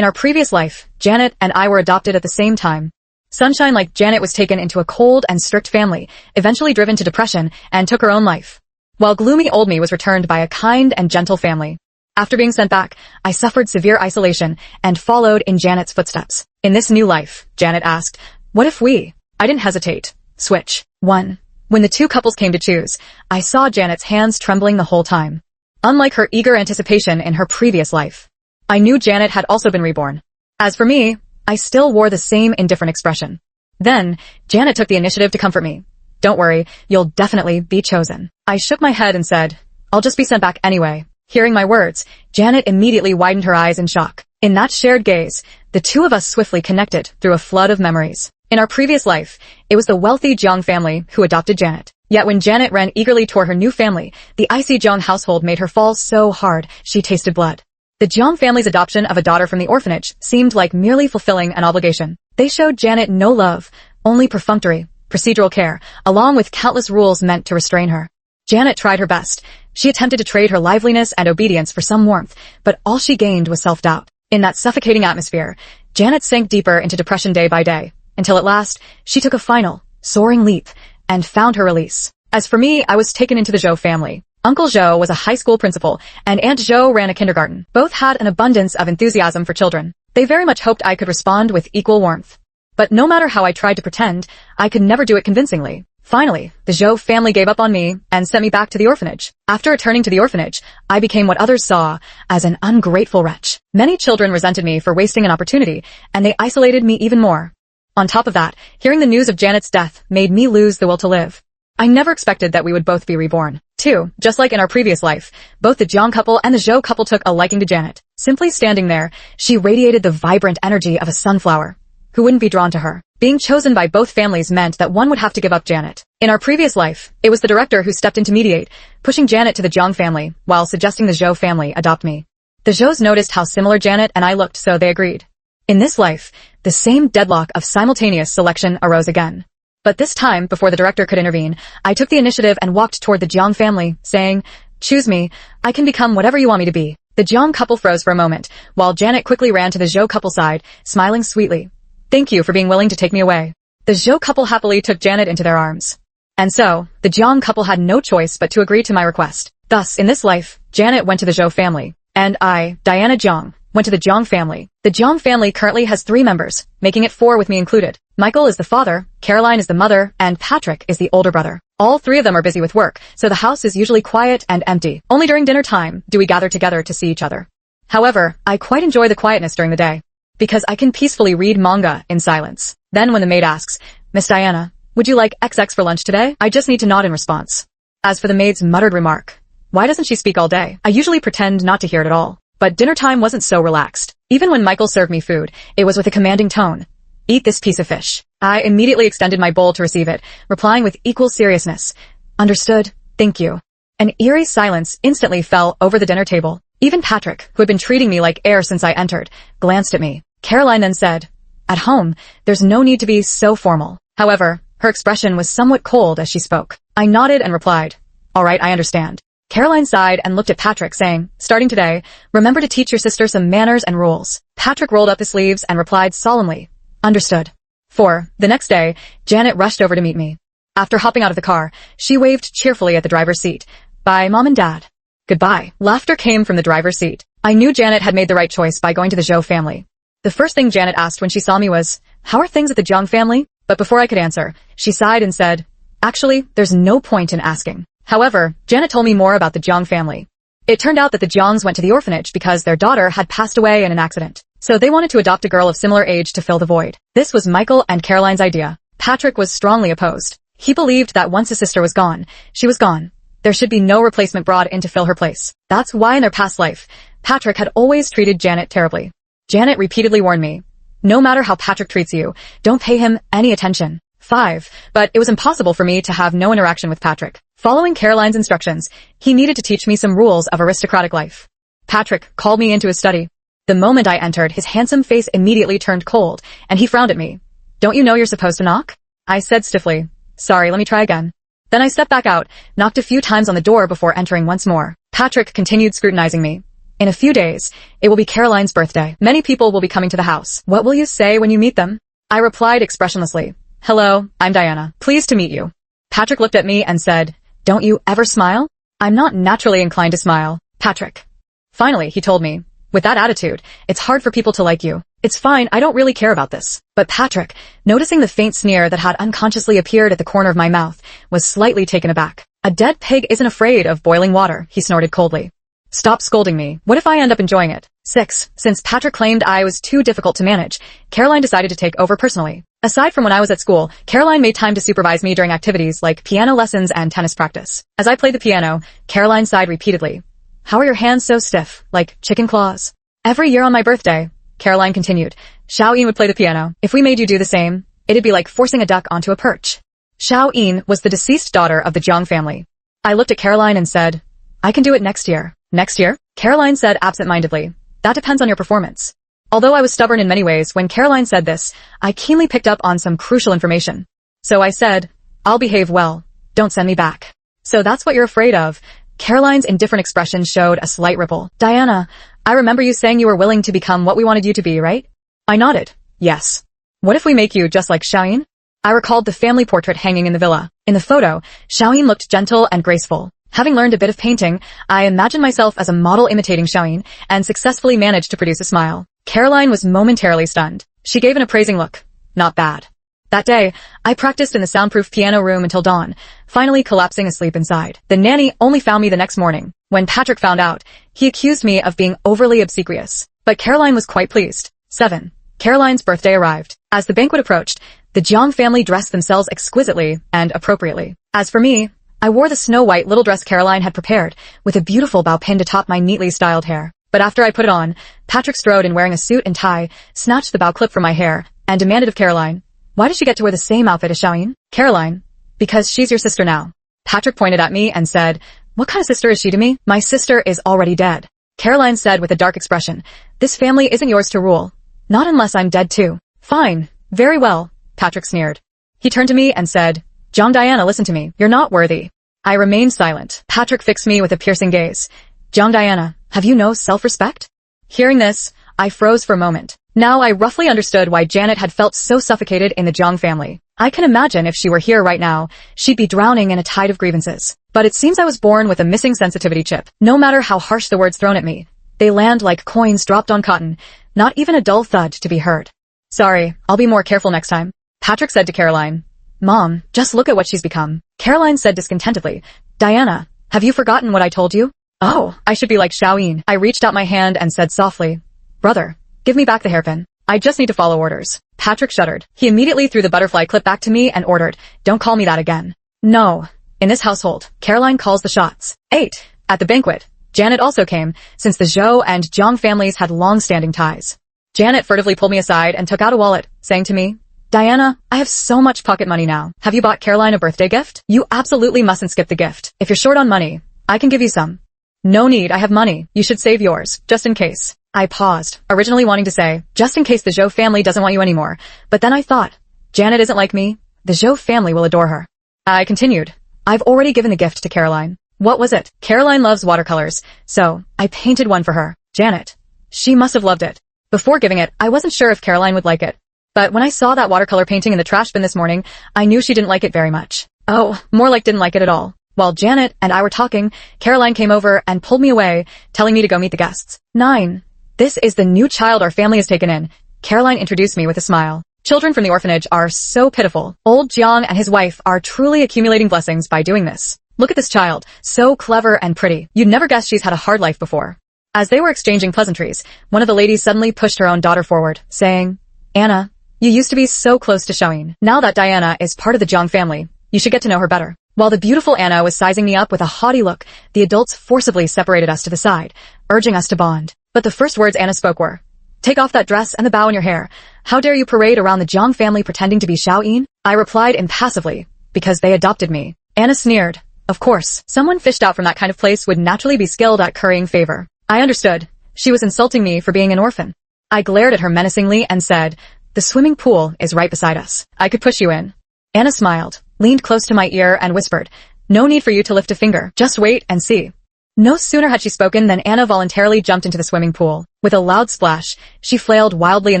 In our previous life, Janet and I were adopted at the same time. Sunshine like Janet was taken into a cold and strict family, eventually driven to depression, and took her own life. While gloomy old me was returned by a kind and gentle family. After being sent back, I suffered severe isolation and followed in Janet's footsteps. In this new life, Janet asked, what if we? I didn't hesitate. Switch. 1. When the two couples came to choose, I saw Janet's hands trembling the whole time. Unlike her eager anticipation in her previous life. I knew Janet had also been reborn. As for me, I still wore the same indifferent expression. Then, Janet took the initiative to comfort me. Don't worry, you'll definitely be chosen. I shook my head and said, I'll just be sent back anyway. Hearing my words, Janet immediately widened her eyes in shock. In that shared gaze, the two of us swiftly connected through a flood of memories. In our previous life, it was the wealthy Jiang family who adopted Janet. Yet when Janet ran eagerly toward her new family, the icy Jiang household made her fall so hard she tasted blood. The Jiang family's adoption of a daughter from the orphanage seemed like merely fulfilling an obligation. They showed Janet no love, only perfunctory, procedural care, along with countless rules meant to restrain her. Janet tried her best. She attempted to trade her liveliness and obedience for some warmth, but all she gained was self-doubt. In that suffocating atmosphere, Janet sank deeper into depression day by day, until at last, she took a final, soaring leap, and found her release. As for me, I was taken into the Zhou family. Uncle Zhou was a high school principal, and Aunt Zhou ran a kindergarten. Both had an abundance of enthusiasm for children. They very much hoped I could respond with equal warmth. But no matter how I tried to pretend, I could never do it convincingly. Finally, the Zhou family gave up on me and sent me back to the orphanage. After returning to the orphanage, I became what others saw as an ungrateful wretch. Many children resented me for wasting an opportunity, and they isolated me even more. On top of that, hearing the news of Janet's death made me lose the will to live. I never expected that we would both be reborn. 2. Just like in our previous life, both the Jiang couple and the Zhou couple took a liking to Janet. Simply standing there, she radiated the vibrant energy of a sunflower. Who wouldn't be drawn to her? Being chosen by both families meant that one would have to give up Janet. In our previous life, it was the director who stepped in to mediate, pushing Janet to the Jiang family, while suggesting the Zhou family adopt me. The Zhous noticed how similar Janet and I looked, so they agreed. In this life, the same deadlock of simultaneous selection arose again. But this time, before the director could intervene, I took the initiative and walked toward the Jiang family, saying, choose me, I can become whatever you want me to be. The Jiang couple froze for a moment, while Janet quickly ran to the Zhou couple side, smiling sweetly. Thank you for being willing to take me away. The Zhou couple happily took Janet into their arms. And so, the Jiang couple had no choice but to agree to my request. Thus, in this life, Janet went to the Zhou family, and I, Diana Jiang, went to the Jiang family. The Jiang family currently has 3 members, making it 4 with me included. Michael is the father, Caroline is the mother, and Patrick is the older brother. All 3 of them are busy with work, so the house is usually quiet and empty. Only during dinner time do we gather together to see each other. However, I quite enjoy the quietness during the day, because I can peacefully read manga in silence. Then when the maid asks, Miss Diana, would you like XX for lunch today? I just need to nod in response. As for the maid's muttered remark, why doesn't she speak all day? I usually pretend not to hear it at all. But dinner time wasn't so relaxed. Even when Michael served me food, it was with a commanding tone. Eat this piece of fish. I immediately extended my bowl to receive it, replying with equal seriousness. Understood, thank you. An eerie silence instantly fell over the dinner table. Even Patrick, who had been treating me like air since I entered, glanced at me. Caroline then said, at home, there's no need to be so formal. However, her expression was somewhat cold as she spoke. I nodded and replied, all right, I understand. Caroline sighed and looked at Patrick, saying, starting today, remember to teach your sister some manners and rules. Patrick rolled up his sleeves and replied solemnly, understood. 4. The next day, Janet rushed over to meet me. After hopping out of the car, she waved cheerfully at the driver's seat. Bye, Mom and Dad. Goodbye. Laughter came from the driver's seat. I knew Janet had made the right choice by going to the Zhou family. The first thing Janet asked when she saw me was, how are things at the Jiang family? But before I could answer, she sighed and said, actually, there's no point in asking. However, Janet told me more about the Jiang family. It turned out that the Jiangs went to the orphanage because their daughter had passed away in an accident. So they wanted to adopt a girl of similar age to fill the void. This was Michael and Caroline's idea. Patrick was strongly opposed. He believed that once his sister was gone, she was gone. There should be no replacement brought in to fill her place. That's why in their past life, Patrick had always treated Janet terribly. Janet repeatedly warned me, no matter how Patrick treats you, don't pay him any attention. 5. But it was impossible for me to have no interaction with Patrick. Following Caroline's instructions, he needed to teach me some rules of aristocratic life. Patrick called me into his study. The moment I entered, his handsome face immediately turned cold, and he frowned at me. Don't you know you're supposed to knock? I said stiffly, sorry, let me try again. Then I stepped back out, knocked a few times on the door before entering once more. Patrick continued scrutinizing me. In a few days, it will be Caroline's birthday. Many people will be coming to the house. What will you say when you meet them? I replied expressionlessly. Hello, I'm Diana. Pleased to meet you. Patrick looked at me and said, don't you ever smile? I'm not naturally inclined to smile. Patrick. Finally, he told me, with that attitude, it's hard for people to like you. It's fine, I don't really care about this. But Patrick, noticing the faint sneer that had unconsciously appeared at the corner of my mouth, was slightly taken aback. A dead pig isn't afraid of boiling water, he snorted coldly. Stop scolding me. What if I end up enjoying it? 6. Since Patrick claimed I was too difficult to manage, Caroline decided to take over personally. Aside from when I was at school, Caroline made time to supervise me during activities like piano lessons and tennis practice. As I played the piano, Caroline sighed repeatedly. How are your hands so stiff, like chicken claws? Every year on my birthday, Caroline continued, Xiao-Yin would play the piano. If we made you do the same, it'd be like forcing a duck onto a perch. Xiao-Yin was the deceased daughter of the Jiang family. I looked at Caroline and said, I can do it next year. Next year? Caroline said absent-mindedly. That depends on your performance. Although I was stubborn in many ways, when Caroline said this, I keenly picked up on some crucial information. So I said, I'll behave well. Don't send me back. So that's what you're afraid of. Caroline's indifferent expression showed a slight ripple. Diana, I remember you saying you were willing to become what we wanted you to be, right? I nodded. Yes. What if we make you just like Xiao-Yin? I recalled the family portrait hanging in the villa. In the photo, Xiao-Yin looked gentle and graceful. Having learned a bit of painting, I imagined myself as a model imitating Xiao-Yin and successfully managed to produce a smile. Caroline was momentarily stunned. She gave an appraising look. Not bad. That day, I practiced in the soundproof piano room until dawn, finally collapsing asleep inside. The nanny only found me the next morning. When Patrick found out, he accused me of being overly obsequious. But Caroline was quite pleased. 7. Caroline's birthday arrived. As the banquet approached, the Jiang family dressed themselves exquisitely and appropriately. As for me, I wore the snow-white little dress Caroline had prepared, with a beautiful bow pin to top my neatly styled hair. But after I put it on, Patrick strode in wearing a suit and tie, snatched the bow clip from my hair, and demanded of Caroline, why does she get to wear the same outfit as Xiao-Yin? Caroline, because she's your sister now. Patrick pointed at me and said, what kind of sister is she to me? My sister is already dead. Caroline said with a dark expression, this family isn't yours to rule. Not unless I'm dead too. Fine. Very well, Patrick sneered. He turned to me and said, Jiang Diana, listen to me. You're not worthy. I remained silent. Patrick fixed me with a piercing gaze. Jiang Diana, have you no self-respect? Hearing this, I froze for a moment. Now I roughly understood why Janet had felt so suffocated in the Jiang family. I can imagine if she were here right now, she'd be drowning in a tide of grievances. But it seems I was born with a missing sensitivity chip. No matter how harsh the words thrown at me, they land like coins dropped on cotton, not even a dull thud to be heard. Sorry, I'll be more careful next time. Patrick said to Caroline, Mom, just look at what she's become. Caroline said discontentedly, Diana, have you forgotten what I told you? Oh, I should be like Xiao-Yin. I reached out my hand and said softly, Brother, give me back the hairpin. I just need to follow orders. Patrick shuddered. He immediately threw the butterfly clip back to me and ordered, don't call me that again. No. In this household, Caroline calls the shots. 8. At the banquet, Janet also came, since the Zhou and Jiang families had long-standing ties. Janet furtively pulled me aside and took out a wallet, saying to me, Diana, I have so much pocket money now. Have you bought Caroline a birthday gift? You absolutely mustn't skip the gift. If you're short on money, I can give you some. No need, I have money. You should save yours, just in case. I paused, originally wanting to say, just in case the Zhou family doesn't want you anymore. But then I thought, Janet isn't like me. The Zhou family will adore her. I continued, I've already given the gift to Caroline. What was it? Caroline loves watercolors, so I painted one for her. Janet. She must have loved it. Before giving it, I wasn't sure if Caroline would like it. But when I saw that watercolor painting in the trash bin this morning, I knew she didn't like it very much. Oh, more like didn't like it at all. While Janet and I were talking, Caroline came over and pulled me away, telling me to go meet the guests. 9. This is the new child our family has taken in. Caroline introduced me with a smile. Children from the orphanage are so pitiful. Old Jiang and his wife are truly accumulating blessings by doing this. Look at this child, so clever and pretty. You'd never guess she's had a hard life before. As they were exchanging pleasantries, one of the ladies suddenly pushed her own daughter forward, saying, Anna, you used to be so close to Xiao-Yin. Now that Diana is part of the Jiang family, you should get to know her better. While the beautiful Anna was sizing me up with a haughty look, the adults forcibly separated us to the side, urging us to bond. But the first words Anna spoke were, take off that dress and the bow in your hair. How dare you parade around the Jiang family pretending to be Xiao-Yin? I replied impassively, because they adopted me. Anna sneered. Of course, someone fished out from that kind of place would naturally be skilled at currying favor. I understood. She was insulting me for being an orphan. I glared at her menacingly and said, the swimming pool is right beside us. I could push you in. Anna smiled, leaned close to my ear and whispered, no need for you to lift a finger. Just wait and see. No sooner had she spoken than Anna voluntarily jumped into the swimming pool. With a loud splash, she flailed wildly in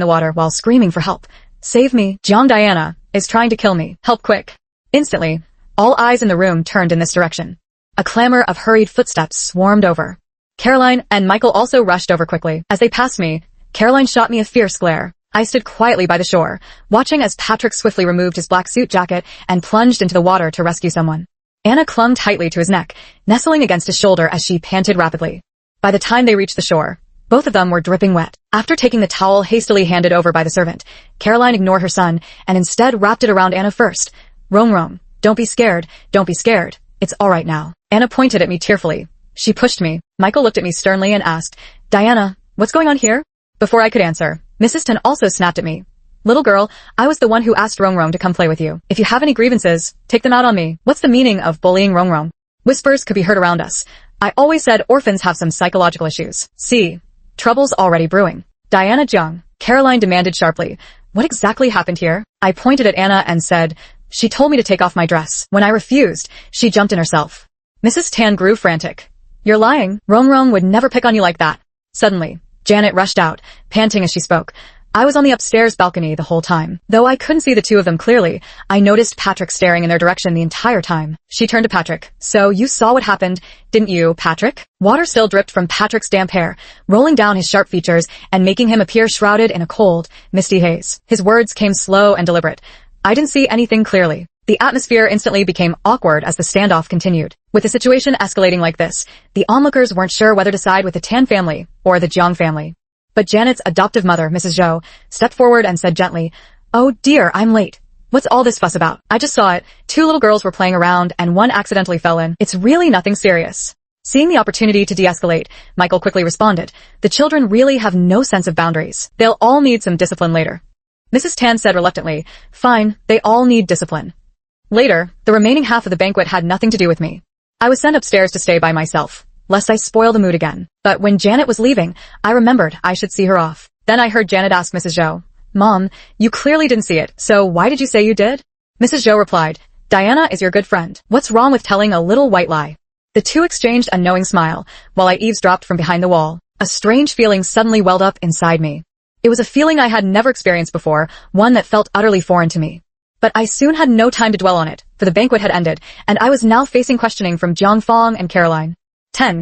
the water while screaming for help. Save me, Jiang Diana is trying to kill me. Help quick. Instantly, all eyes in the room turned in this direction. A clamor of hurried footsteps swarmed over. Caroline and Michael also rushed over quickly. As they passed me, Caroline shot me a fierce glare. I stood quietly by the shore, watching as Patrick swiftly removed his black suit jacket and plunged into the water to rescue someone. Anna clung tightly to his neck, nestling against his shoulder as she panted rapidly. By the time they reached the shore, both of them were dripping wet. After taking the towel hastily handed over by the servant, Caroline ignored her son and instead wrapped it around Anna first. Rome, don't be scared, don't be scared. It's all right now. Anna pointed at me tearfully. She pushed me. Michael looked at me sternly and asked, Diana, what's going on here? Before I could answer, Mrs. Tan also snapped at me. Little girl, I was the one who asked Rome to come play with you. If you have any grievances, take them out on me. What's the meaning of bullying Rome? Whispers could be heard around us. I always said orphans have some psychological issues. See, trouble's already brewing. Diana Jiang, Caroline demanded sharply. What exactly happened here? I pointed at Anna and said, she told me to take off my dress. When I refused, she jumped in herself. Mrs. Tan grew frantic. You're lying. Rome would never pick on you like that. Suddenly, Janet rushed out, panting as she spoke. I was on the upstairs balcony the whole time. Though I couldn't see the two of them clearly, I noticed Patrick staring in their direction the entire time. She turned to Patrick. So you saw what happened, didn't you, Patrick? Water still dripped from Patrick's damp hair, rolling down his sharp features and making him appear shrouded in a cold, misty haze. His words came slow and deliberate. I didn't see anything clearly. The atmosphere instantly became awkward as the standoff continued. With the situation escalating like this, the onlookers weren't sure whether to side with the Tan family or the Jiang family. But Janet's adoptive mother, Mrs. Zhou, stepped forward and said gently, Oh dear, I'm late. What's all this fuss about? I just saw it. 2 little girls were playing around and one accidentally fell in. It's really nothing serious. Seeing the opportunity to de-escalate, Michael quickly responded, The children really have no sense of boundaries. They'll all need some discipline later. Mrs. Tan said reluctantly, Fine, they all need discipline. Later, the remaining half of the banquet had nothing to do with me. I was sent upstairs to stay by myself, lest I spoil the mood again. But when Janet was leaving, I remembered I should see her off. Then I heard Janet ask Mrs. Zhou, Mom, you clearly didn't see it, so why did you say you did? Mrs. Zhou replied, Diana is your good friend. What's wrong with telling a little white lie? The two exchanged a knowing smile, while I eavesdropped from behind the wall. A strange feeling suddenly welled up inside me. It was a feeling I had never experienced before, one that felt utterly foreign to me. But I soon had no time to dwell on it, for the banquet had ended, and I was now facing questioning from Jiang Fong and Caroline.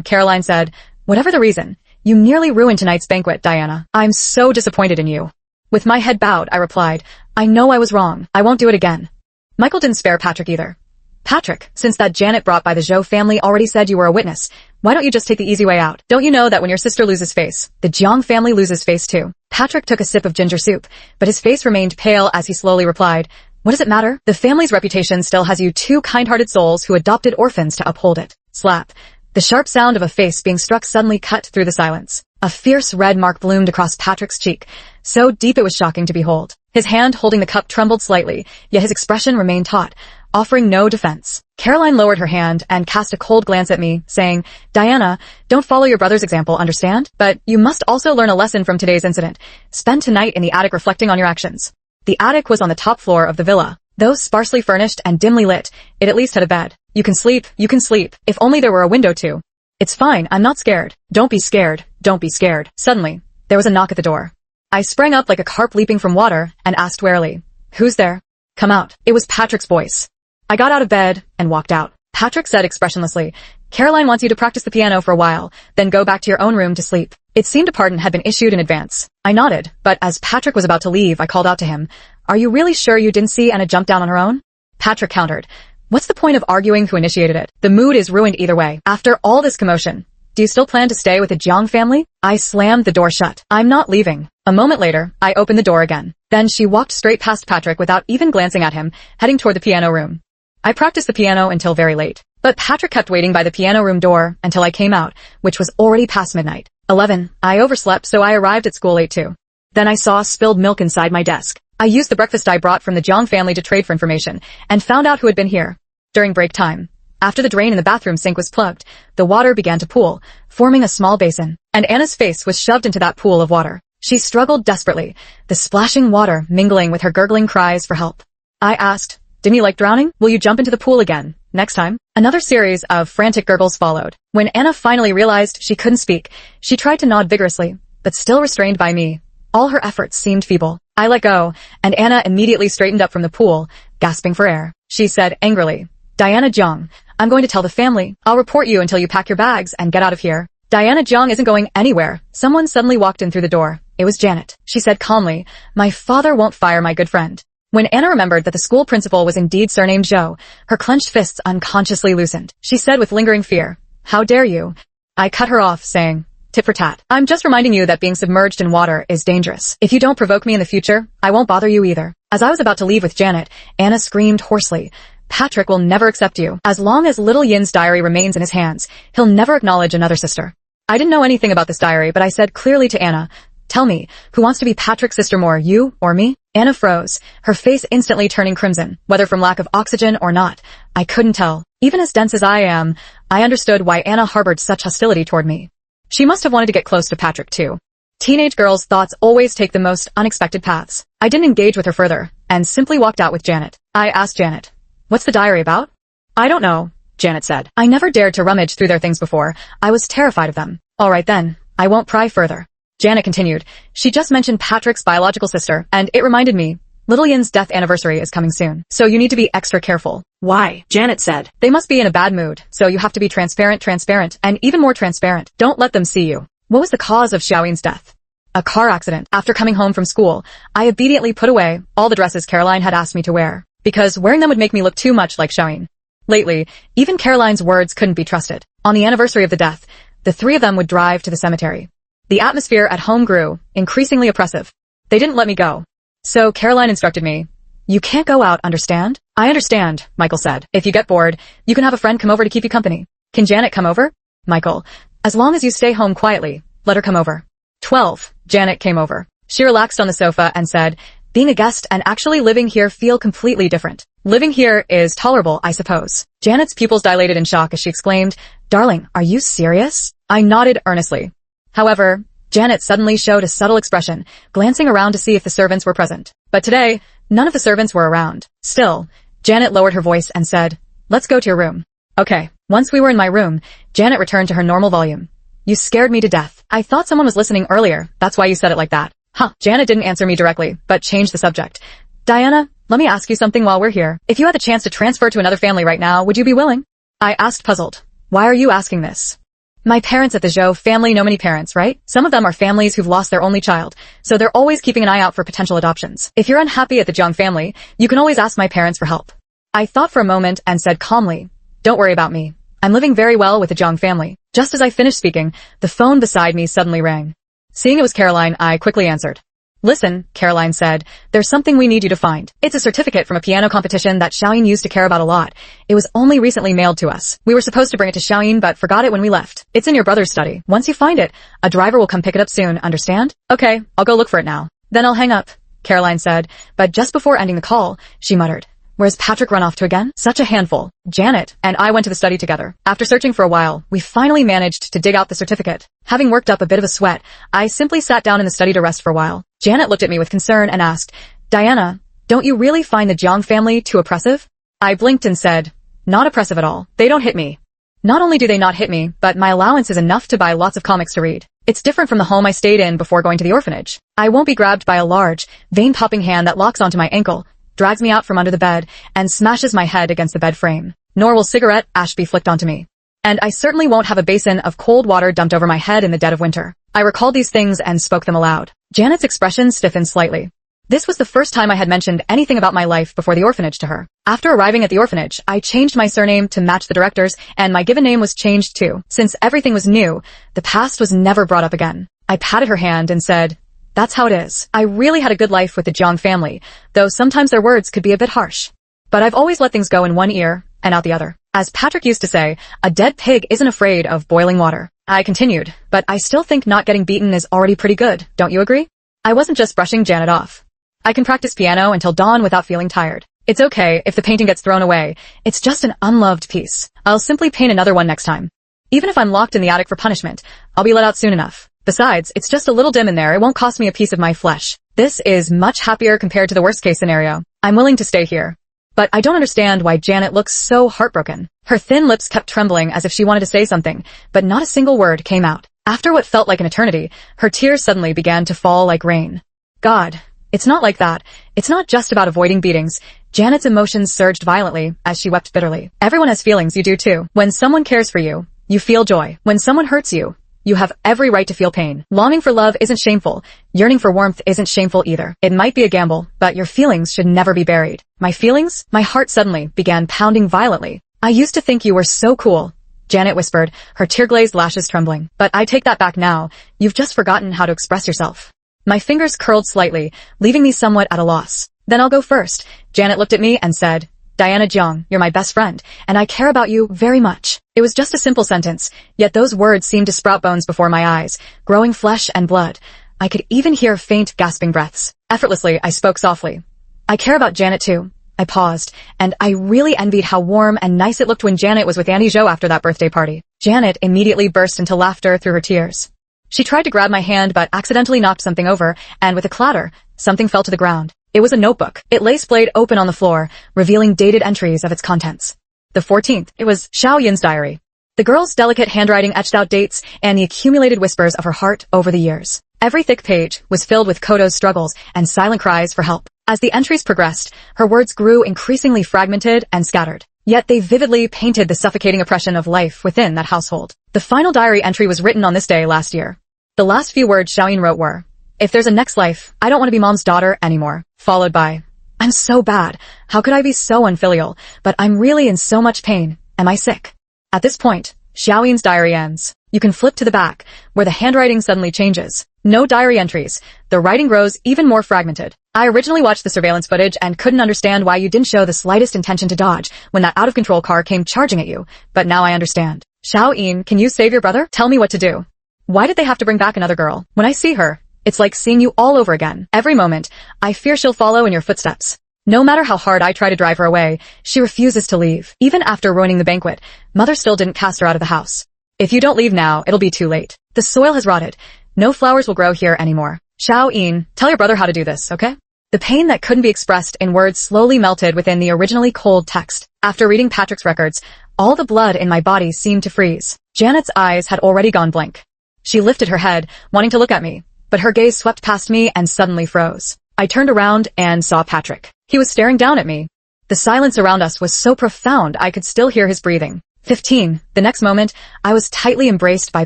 Caroline said, Whatever the reason, you nearly ruined tonight's banquet, Diana. I'm so disappointed in you. With my head bowed, I replied, I know I was wrong. I won't do it again. Michael didn't spare Patrick either. Patrick, since that Janet brought by the Zhou family already said you were a witness, why don't you just take the easy way out? Don't you know that when your sister loses face, the Jiang family loses face too? Patrick took a sip of ginger soup, but his face remained pale as he slowly replied, What does it matter? The family's reputation still has you 2 kind-hearted souls who adopted orphans to uphold it. Slap. The sharp sound of a face being struck suddenly cut through the silence. A fierce red mark bloomed across Patrick's cheek, so deep it was shocking to behold. His hand holding the cup trembled slightly, yet his expression remained taut, offering no defense. Caroline lowered her hand and cast a cold glance at me, saying, Diana, don't follow your brother's example, understand? But you must also learn a lesson from today's incident. Spend tonight in the attic reflecting on your actions. The attic was on the top floor of the villa. Though sparsely furnished and dimly lit, it at least had a bed. You can sleep, if only there were a window too. It's fine, I'm not scared. Don't be scared, don't be scared. Suddenly, there was a knock at the door. I sprang up like a carp leaping from water and asked warily, Who's there? Come out. It was Patrick's voice. I got out of bed and walked out. Patrick said expressionlessly, Caroline wants you to practice the piano for a while, then go back to your own room to sleep. It seemed a pardon had been issued in advance. I nodded, but as Patrick was about to leave, I called out to him, Are you really sure you didn't see Anna jump down on her own? Patrick countered, What's the point of arguing who initiated it? The mood is ruined either way. After all this commotion, do you still plan to stay with the Jiang family? I slammed the door shut. I'm not leaving. A moment later, I opened the door again. Then she walked straight past Patrick without even glancing at him, heading toward the piano room. I practiced the piano until very late, but Patrick kept waiting by the piano room door until I came out, which was already past midnight. 11. I overslept, so I arrived at school late too. Then I saw spilled milk inside my desk. I used the breakfast I brought from the Jiang family to trade for information, and found out who had been here. During break time, after the drain in the bathroom sink was plugged, the water began to pool, forming a small basin, and Anna's face was shoved into that pool of water. She struggled desperately, the splashing water mingling with her gurgling cries for help. I asked, Didn't you like drowning? Will you jump into the pool again? Next time. Another series of frantic gurgles followed. When Anna finally realized she couldn't speak, she tried to nod vigorously, but still restrained by me. All her efforts seemed feeble. I let go, and Anna immediately straightened up from the pool, gasping for air. She said angrily, "Diana Jiang, I'm going to tell the family. I'll report you until you pack your bags and get out of here." Diana Jiang isn't going anywhere. Someone suddenly walked in through the door. It was Janet. She said calmly, "My father won't fire my good friend." When Anna remembered that the school principal was indeed surnamed Zhou, her clenched fists unconsciously loosened. She said with lingering fear, "How dare you?" I cut her off, saying, "Tit for tat. I'm just reminding you that being submerged in water is dangerous. If you don't provoke me in the future, I won't bother you either." As I was about to leave with Janet, Anna screamed hoarsely, "Patrick will never accept you. As long as little Yin's diary remains in his hands, he'll never acknowledge another sister." I didn't know anything about this diary, but I said clearly to Anna, "Tell me, who wants to be Patrick's sister more, you or me?" Anna froze, her face instantly turning crimson, whether from lack of oxygen or not. I couldn't tell. Even as dense as I am, I understood why Anna harbored such hostility toward me. She must have wanted to get close to Patrick too. Teenage girls' thoughts always take the most unexpected paths. I didn't engage with her further, and simply walked out with Janet. I asked Janet, "What's the diary about?" "I don't know," Janet said. I never dared to rummage through their things before. I was terrified of them. "All right then, I won't pry further." Janet continued, "She just mentioned Patrick's biological sister, and it reminded me, little Yin's death anniversary is coming soon, so you need to be extra careful." "Why?" Janet said. "They must be in a bad mood, so you have to be transparent, and even more transparent. Don't let them see you." What was the cause of Xiaoyin's death? A car accident. After coming home from school, I obediently put away all the dresses Caroline had asked me to wear, because wearing them would make me look too much like Xiaoyin. Lately, even Caroline's words couldn't be trusted. On the anniversary of the death, the three of them would drive to the cemetery. The atmosphere at home grew, increasingly oppressive. They didn't let me go. So Caroline instructed me, "You can't go out, understand?" "I understand," Michael said. "If you get bored, you can have a friend come over to keep you company." "Can Janet come over?" "Michael, as long as you stay home quietly, let her come over." 12. Janet came over. She relaxed on the sofa and said, "Being a guest and actually living here feel completely different. Living here is tolerable, I suppose." Janet's pupils dilated in shock as she exclaimed, "Darling, are you serious?" I nodded earnestly. However, Janet suddenly showed a subtle expression, glancing around to see if the servants were present. But today, none of the servants were around. Still, Janet lowered her voice and said, "Let's go to your room." Okay. Once we were in my room, Janet returned to her normal volume. "You scared me to death. I thought someone was listening earlier. That's why you said it like that." Huh. Janet didn't answer me directly, but changed the subject. "Diana, let me ask you something while we're here. If you had the chance to transfer to another family right now, would you be willing?" I asked, puzzled. "Why are you asking this?" "My parents at the Zhou family know many parents, right? Some of them are families who've lost their only child, so they're always keeping an eye out for potential adoptions. If you're unhappy at the Jiang family, you can always ask my parents for help." I thought for a moment and said calmly, "Don't worry about me. I'm living very well with the Jiang family." Just as I finished speaking, the phone beside me suddenly rang. Seeing it was Caroline, I quickly answered. "Listen," Caroline said, "there's something we need you to find. It's a certificate from a piano competition that Xiaoyin used to care about a lot. It was only recently mailed to us. We were supposed to bring it to Xiaoyin but forgot it when we left. It's in your brother's study. Once you find it, a driver will come pick it up soon, understand?" "Okay, I'll go look for it now." "Then I'll hang up," Caroline said, but just before ending the call, she muttered, "Where's Patrick run off to again? Such a handful." Janet and I went to the study together. After searching for a while, we finally managed to dig out the certificate. Having worked up a bit of a sweat, I simply sat down in the study to rest for a while. Janet looked at me with concern and asked, "Diana, don't you really find the Jiang family too oppressive?" I blinked and said, "Not oppressive at all. They don't hit me. Not only do they not hit me, but my allowance is enough to buy lots of comics to read. It's different from the home I stayed in before going to the orphanage. I won't be grabbed by a large, vein-popping hand that locks onto my ankle, drags me out from under the bed, and smashes my head against the bed frame. Nor will cigarette ash be flicked onto me. And I certainly won't have a basin of cold water dumped over my head in the dead of winter." I recalled these things and spoke them aloud. Janet's expression stiffened slightly. This was the first time I had mentioned anything about my life before the orphanage to her. After arriving at the orphanage, I changed my surname to match the director's, and my given name was changed too. Since everything was new, the past was never brought up again. I patted her hand and said, "That's how it is. I really had a good life with the Jiang family, though sometimes their words could be a bit harsh. But I've always let things go in one ear and out the other. As Patrick used to say, a dead pig isn't afraid of boiling water." I continued, "But I still think not getting beaten is already pretty good, don't you agree?" I wasn't just brushing Janet off. "I can practice piano until dawn without feeling tired. It's okay if the painting gets thrown away. It's just an unloved piece. I'll simply paint another one next time. Even if I'm locked in the attic for punishment, I'll be let out soon enough. Besides, it's just a little dim in there. It won't cost me a piece of my flesh. This is much happier compared to the worst case scenario. I'm willing to stay here." But I don't understand why Janet looks so heartbroken. Her thin lips kept trembling as if she wanted to say something, but not a single word came out. After what felt like an eternity, her tears suddenly began to fall like rain. God, it's not like that. It's not just about avoiding beatings. Janet's emotions surged violently as she wept bitterly. Everyone has feelings, you do too. When someone cares for you, you feel joy. When someone hurts you, you have every right to feel pain. Longing for love isn't shameful. Yearning for warmth isn't shameful either. It might be a gamble, but your feelings should never be buried. My feelings? My heart suddenly began pounding violently. I used to think you were so cool, Janet whispered, her tear-glazed lashes trembling. But I take that back now. You've just forgotten how to express yourself. My fingers curled slightly, leaving me somewhat at a loss. Then I'll go first. Janet looked at me and said, Diana Jiang, you're my best friend, and I care about you very much. It was just a simple sentence, yet those words seemed to sprout bones before my eyes, growing flesh and blood. I could even hear faint, gasping breaths. Effortlessly, I spoke softly. I care about Janet too. I paused, and I really envied how warm and nice it looked when Janet was with Annie Zhou after that birthday party. Janet immediately burst into laughter through her tears. She tried to grab my hand but accidentally knocked something over, and with a clatter, something fell to the ground. It was a notebook. It lay splayed open on the floor, revealing dated entries of its contents. The 14th. It was Xiao Yin's diary. The girl's delicate handwriting etched out dates and the accumulated whispers of her heart over the years. Every thick page was filled with Koto's struggles and silent cries for help. As the entries progressed, her words grew increasingly fragmented and scattered. Yet they vividly painted the suffocating oppression of life within that household. The final diary entry was written on this day last year. The last few words Xiao Yin wrote were, if there's a next life, I don't want to be mom's daughter anymore. Followed by, I'm so bad. How could I be so unfilial? But I'm really in so much pain. Am I sick? At this point, Xiao Yin's diary ends. You can flip to the back, where the handwriting suddenly changes. No diary entries. The writing grows even more fragmented. I originally watched the surveillance footage and couldn't understand why you didn't show the slightest intention to dodge when that out-of-control car came charging at you. But now I understand. Xiao Yin, can you save your brother? Tell me what to do. Why did they have to bring back another girl? When I see her, it's like seeing you all over again. Every moment, I fear she'll follow in your footsteps. No matter how hard I try to drive her away, she refuses to leave. Even after ruining the banquet, Mother still didn't cast her out of the house. If you don't leave now, it'll be too late. The soil has rotted. No flowers will grow here anymore. Xiao Yin, tell your brother how to do this, okay? The pain that couldn't be expressed in words slowly melted within the originally cold text. After reading Patrick's records, all the blood in my body seemed to freeze. Janet's eyes had already gone blank. She lifted her head, wanting to look at me, but her gaze swept past me and suddenly froze. I turned around and saw Patrick. He was staring down at me. The silence around us was so profound I could still hear his breathing. 15. The next moment, I was tightly embraced by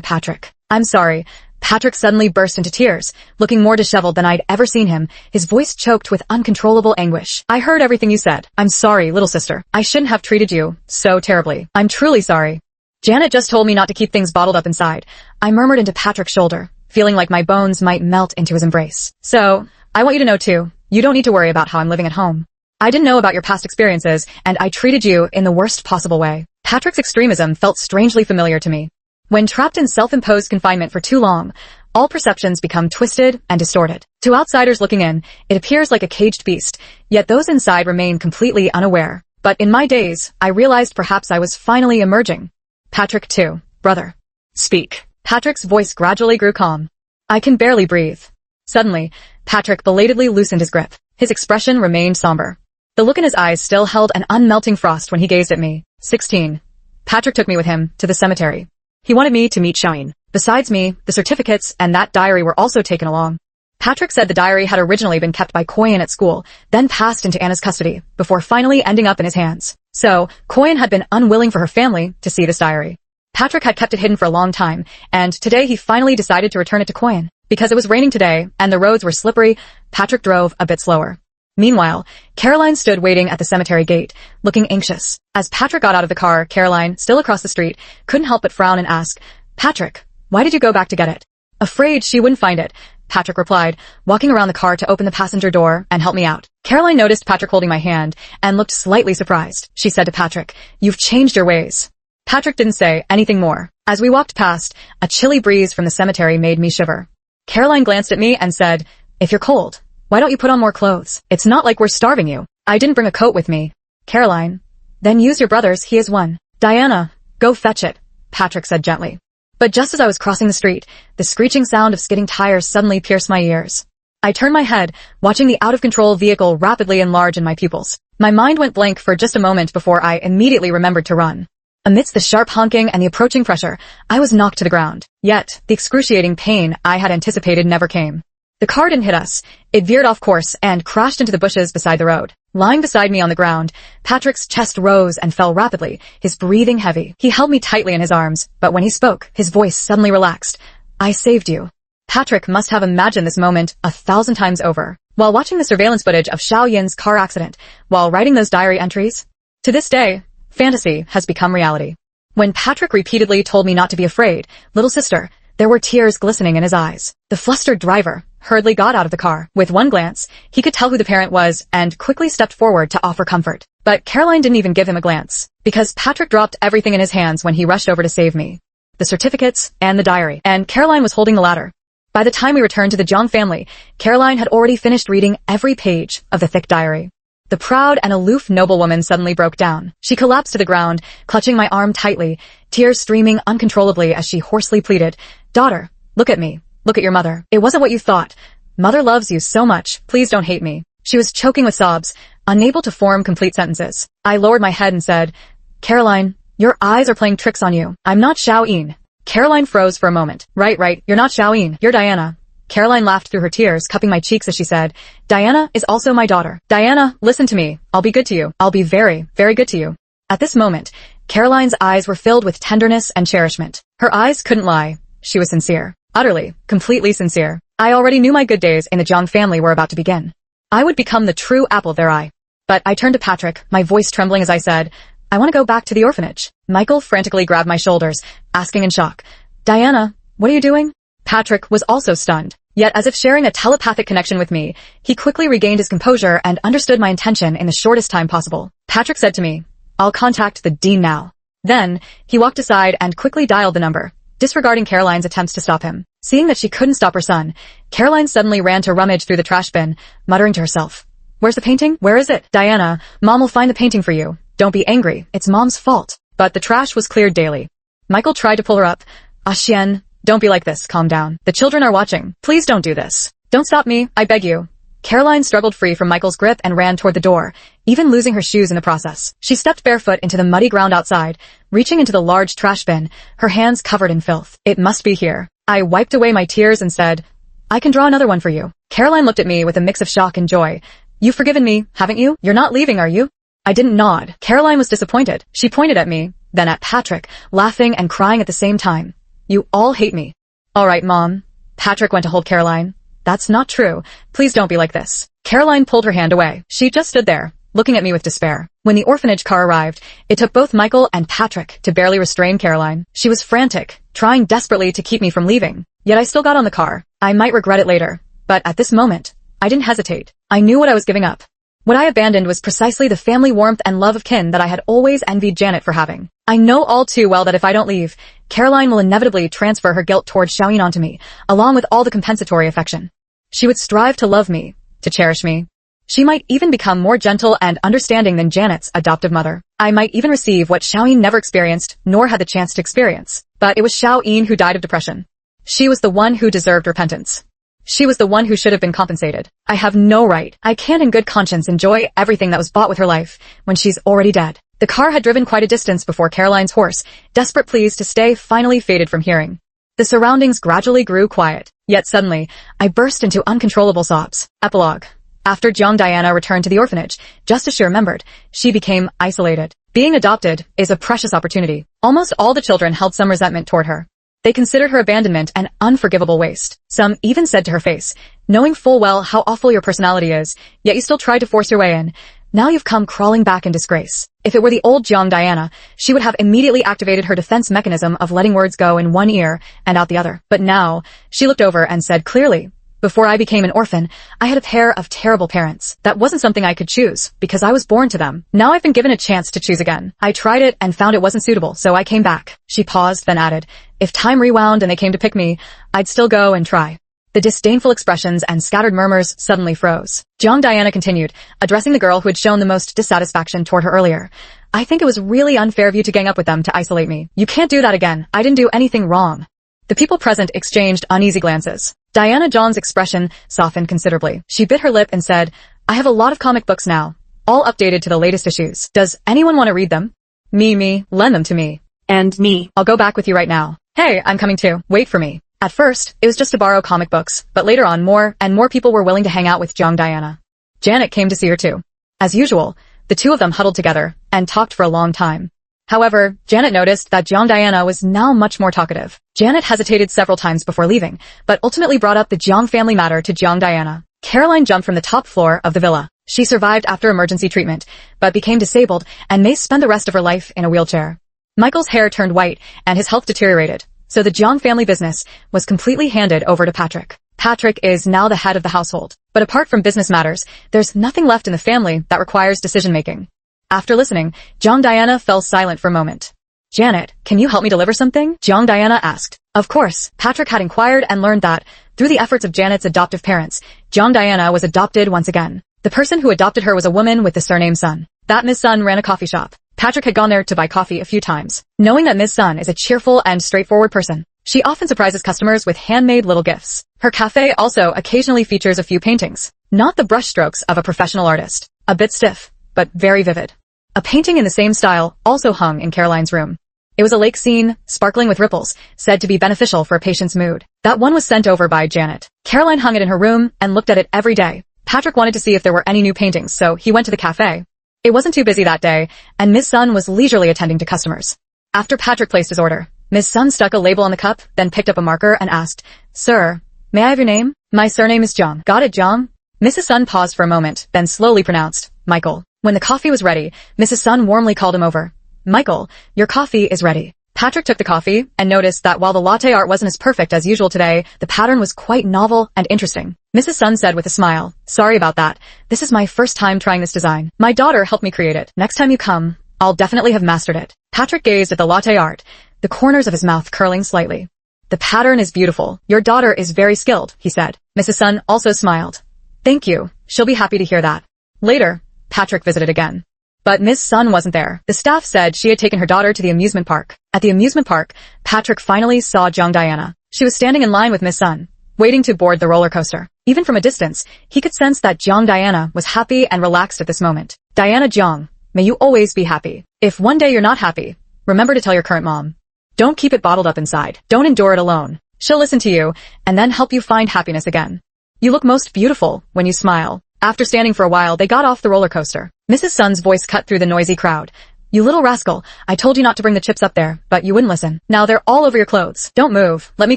Patrick. I'm sorry. Patrick suddenly burst into tears, looking more disheveled than I'd ever seen him, his voice choked with uncontrollable anguish. I heard everything you said. I'm sorry, little sister. I shouldn't have treated you so terribly. I'm truly sorry. Janet just told me not to keep things bottled up inside. I murmured into Patrick's shoulder, feeling like my bones might melt into his embrace. So, I want you to know too, you don't need to worry about how I'm living at home. I didn't know about your past experiences, and I treated you in the worst possible way. Patrick's extremism felt strangely familiar to me. When trapped in self-imposed confinement for too long, all perceptions become twisted and distorted. To outsiders looking in, it appears like a caged beast, yet those inside remain completely unaware. But in my days, I realized perhaps I was finally emerging. Patrick too, brother. Speak. Patrick's voice gradually grew calm. I can barely breathe. Suddenly, Patrick belatedly loosened his grip. His expression remained somber. The look in his eyes still held an unmelting frost when he gazed at me. 16. Patrick took me with him to the cemetery. He wanted me to meet Xiao Yin. Besides me, the certificates and that diary were also taken along. Patrick said the diary had originally been kept by Koyan at school, then passed into Anna's custody, before finally ending up in his hands. So, Koyan had been unwilling for her family to see this diary. Patrick had kept it hidden for a long time, and today he finally decided to return it to Koyan. Because it was raining today, and the roads were slippery, Patrick drove a bit slower. Meanwhile, Caroline stood waiting at the cemetery gate, looking anxious. As Patrick got out of the car, Caroline, still across the street, couldn't help but frown and ask, Patrick, why did you go back to get it? Afraid she wouldn't find it, Patrick replied, walking around the car to open the passenger door and help me out. Caroline noticed Patrick holding my hand and looked slightly surprised. She said to Patrick, you've changed your ways. Patrick didn't say anything more. As we walked past, a chilly breeze from the cemetery made me shiver. Caroline glanced at me and said, if you're cold, why don't you put on more clothes? It's not like we're starving you. I didn't bring a coat with me. Caroline, then use your brother's, he is one. Diana, go fetch it, Patrick said gently. But just as I was crossing the street, the screeching sound of skidding tires suddenly pierced my ears. I turned my head, watching the out-of-control vehicle rapidly enlarge in my pupils. My mind went blank for just a moment before I immediately remembered to run. Amidst the sharp honking and the approaching pressure, I was knocked to the ground. Yet, the excruciating pain I had anticipated never came. The car didn't hit us. It veered off course and crashed into the bushes beside the road. Lying beside me on the ground, Patrick's chest rose and fell rapidly, his breathing heavy. He held me tightly in his arms, but when he spoke, his voice suddenly relaxed. I saved you. Patrick must have imagined this moment 1,000 times over, while watching the surveillance footage of Xiao Yin's car accident, while writing those diary entries. To this day, fantasy has become reality. When Patrick repeatedly told me not to be afraid, little sister, there were tears glistening in his eyes. The flustered driver hurriedly got out of the car. With one glance, he could tell who the parent was and quickly stepped forward to offer comfort. But Caroline didn't even give him a glance, because Patrick dropped everything in his hands when he rushed over to save me. The certificates and the diary, and Caroline was holding the latter. By the time we returned to the Zhang family, Caroline had already finished reading every page of the thick diary. The proud and aloof noblewoman suddenly broke down. She collapsed to the ground, clutching my arm tightly, tears streaming uncontrollably as she hoarsely pleaded, "Daughter, look at me. Look at your mother. It wasn't what you thought. Mother loves you so much. Please don't hate me." She was choking with sobs, unable to form complete sentences. I lowered my head and said, "Caroline, your eyes are playing tricks on you. I'm not Xiao Yin." Caroline froze for a moment. Right, you're not Xiao Yin, you're Diana. Caroline laughed through her tears, cupping my cheeks as she said, "Diana is also my daughter. Diana, listen to me. I'll be good to you. I'll be very, very good to you." At this moment, Caroline's eyes were filled with tenderness and cherishment. Her eyes couldn't lie. She was sincere. Utterly, completely sincere. I already knew my good days in the Zhang family were about to begin. I would become the true apple of their eye. But I turned to Patrick, my voice trembling as I said, "I want to go back to the orphanage." Michael frantically grabbed my shoulders, asking in shock, "Diana, what are you doing?" Patrick was also stunned. Yet as if sharing a telepathic connection with me, he quickly regained his composure and understood my intention in the shortest time possible. Patrick said to me, "I'll contact the dean now." Then, he walked aside and quickly dialed the number, disregarding Caroline's attempts to stop him. Seeing that she couldn't stop her son, Caroline suddenly ran to rummage through the trash bin, muttering to herself, "Where's the painting? Where is it? Diana, Mom will find the painting for you. Don't be angry. It's Mom's fault." But the trash was cleared daily. Michael tried to pull her up. "Xian, don't be like this. Calm down. The children are watching. Please don't do this. Don't stop me. I beg you." Caroline struggled free from Michael's grip and ran toward the door, even losing her shoes in the process. She stepped barefoot into the muddy ground outside, reaching into the large trash bin, her hands covered in filth. "It must be here." I wiped away my tears and said, "I can draw another one for you." Caroline looked at me with a mix of shock and joy. "You've forgiven me, haven't you? You're not leaving, are you?" I didn't nod. Caroline was disappointed. She pointed at me, then at Patrick, laughing and crying at the same time. "You all hate me." "All right, Mom." Patrick went to hold Caroline. "That's not true. Please don't be like this." Caroline pulled her hand away. She just stood there, looking at me with despair. When the orphanage car arrived, it took both Michael and Patrick to barely restrain Caroline. She was frantic, trying desperately to keep me from leaving. Yet I still got on the car. I might regret it later, but at this moment, I didn't hesitate. I knew what I was giving up. What I abandoned was precisely the family warmth and love of kin that I had always envied Janet for having. I know all too well that if I don't leave, Caroline will inevitably transfer her guilt towards Xiaoyin onto me, along with all the compensatory affection. She would strive to love me, to cherish me. She might even become more gentle and understanding than Janet's adoptive mother. I might even receive what Xiaoyin never experienced, nor had the chance to experience. But it was Xiaoyin who died of depression. She was the one who deserved repentance. She was the one who should have been compensated. I have no right. I can't in good conscience enjoy everything that was bought with her life when she's already dead. The car had driven quite a distance before Caroline's horse, desperate pleas to stay, finally faded from hearing. The surroundings gradually grew quiet. Yet suddenly, I burst into uncontrollable sobs. Epilogue. After Zhang Diana returned to the orphanage, just as she remembered, she became isolated. Being adopted is a precious opportunity. Almost all the children held some resentment toward her. They considered her abandonment an unforgivable waste. Some even said to her face, "Knowing full well how awful your personality is, yet you still tried to force your way in. Now you've come crawling back in disgrace." If it were the old Zhang Diana, she would have immediately activated her defense mechanism of letting words go in one ear and out the other. But now, she looked over and said clearly, "Before I became an orphan, I had a pair of terrible parents. That wasn't something I could choose, because I was born to them. Now I've been given a chance to choose again. I tried it and found it wasn't suitable, so I came back." She paused, then added, "If time rewound and they came to pick me, I'd still go and try." The disdainful expressions and scattered murmurs suddenly froze. Zhang Diana continued, addressing the girl who had shown the most dissatisfaction toward her earlier. "I think it was really unfair of you to gang up with them to isolate me. You can't do that again. I didn't do anything wrong." The people present exchanged uneasy glances. Diana John's expression softened considerably. She bit her lip and said, I have a lot of comic books now, all updated to the latest issues. Does anyone want to read them? Me, lend them to me. And me. I'll go back with you right now. Hey, I'm coming too. Wait for me. At first, it was just to borrow comic books, but later on more and more people were willing to hang out with young Diana. Janet came to see her too. As usual, the two of them huddled together and talked for a long time. However, Janet noticed that young Diana was now much more talkative. Janet hesitated several times before leaving, but ultimately brought up the Jiang family matter to young Diana. Caroline jumped from the top floor of the villa. She survived after emergency treatment, but became disabled and may spend the rest of her life in a wheelchair. Michael's hair turned white and his health deteriorated, so the Jiang family business was completely handed over to Patrick. Patrick is now the head of the household, but apart from business matters, there's nothing left in the family that requires decision-making. After listening, young Diana fell silent for a moment. Janet, can you help me deliver something? Young Diana asked. Of course, Patrick had inquired and learned that, through the efforts of Janet's adoptive parents, young Diana was adopted once again. The person who adopted her was a woman with the surname Sun. That Ms. Sun ran a coffee shop. Patrick had gone there to buy coffee a few times. Knowing that Ms. Sun is a cheerful and straightforward person, she often surprises customers with handmade little gifts. Her cafe also occasionally features a few paintings. Not the brushstrokes of a professional artist. A bit stiff, but very vivid. A painting in the same style also hung in Caroline's room. It was a lake scene, sparkling with ripples, said to be beneficial for a patient's mood. That one was sent over by Janet. Caroline hung it in her room and looked at it every day. Patrick wanted to see if there were any new paintings, so he went to the cafe. It wasn't too busy that day, and Miss Sun was leisurely attending to customers. After Patrick placed his order, Miss Sun stuck a label on the cup, then picked up a marker and asked, Sir, may I have your name? My surname is Jiang. Got it, Jiang? Mrs. Sun paused for a moment, then slowly pronounced, Michael. When the coffee was ready, Mrs. Sun warmly called him over. Michael, your coffee is ready. Patrick took the coffee and noticed that while the latte art wasn't as perfect as usual today, the pattern was quite novel and interesting. Mrs. Sun said with a smile, Sorry about that. This is my first time trying this design. My daughter helped me create it. Next time you come, I'll definitely have mastered it. Patrick gazed at the latte art, the corners of his mouth curling slightly. The pattern is beautiful. Your daughter is very skilled, he said. Mrs. Sun also smiled. Thank you. She'll be happy to hear that. Later, Patrick visited again. But Miss Sun wasn't there. The staff said she had taken her daughter to the amusement park. At the amusement park, Patrick finally saw young Diana. She was standing in line with Miss Sun, waiting to board the roller coaster. Even from a distance, he could sense that young Diana was happy and relaxed at this moment. Diana Jiang, may you always be happy. If one day you're not happy, remember to tell your current mom. Don't keep it bottled up inside. Don't endure it alone. She'll listen to you and then help you find happiness again. You look most beautiful when you smile. After standing for a while, they got off the roller coaster. Mrs. Sun's voice cut through the noisy crowd. You little rascal, I told you not to bring the chips up there, but you wouldn't listen. Now they're all over your clothes. Don't move. Let me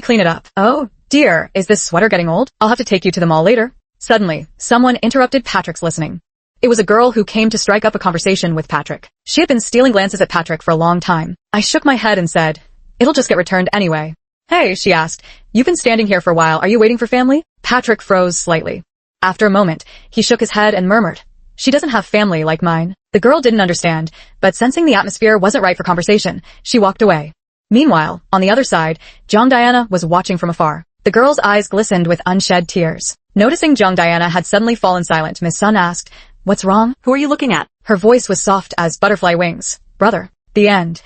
clean it up. Oh, dear, is this sweater getting old? I'll have to take you to the mall later. Suddenly, someone interrupted Patrick's listening. It was a girl who came to strike up a conversation with Patrick. She had been stealing glances at Patrick for a long time. I shook my head and said, It'll just get returned anyway. Hey, she asked, you've been standing here for a while. Are you waiting for family? Patrick froze slightly. After a moment, he shook his head and murmured, She doesn't have family like mine. The girl didn't understand, but sensing the atmosphere wasn't right for conversation, she walked away. Meanwhile, on the other side, young Diana was watching from afar. The girl's eyes glistened with unshed tears. Noticing young Diana had suddenly fallen silent, Miss Sun asked, What's wrong? Who are you looking at? Her voice was soft as butterfly wings. Brother. The end.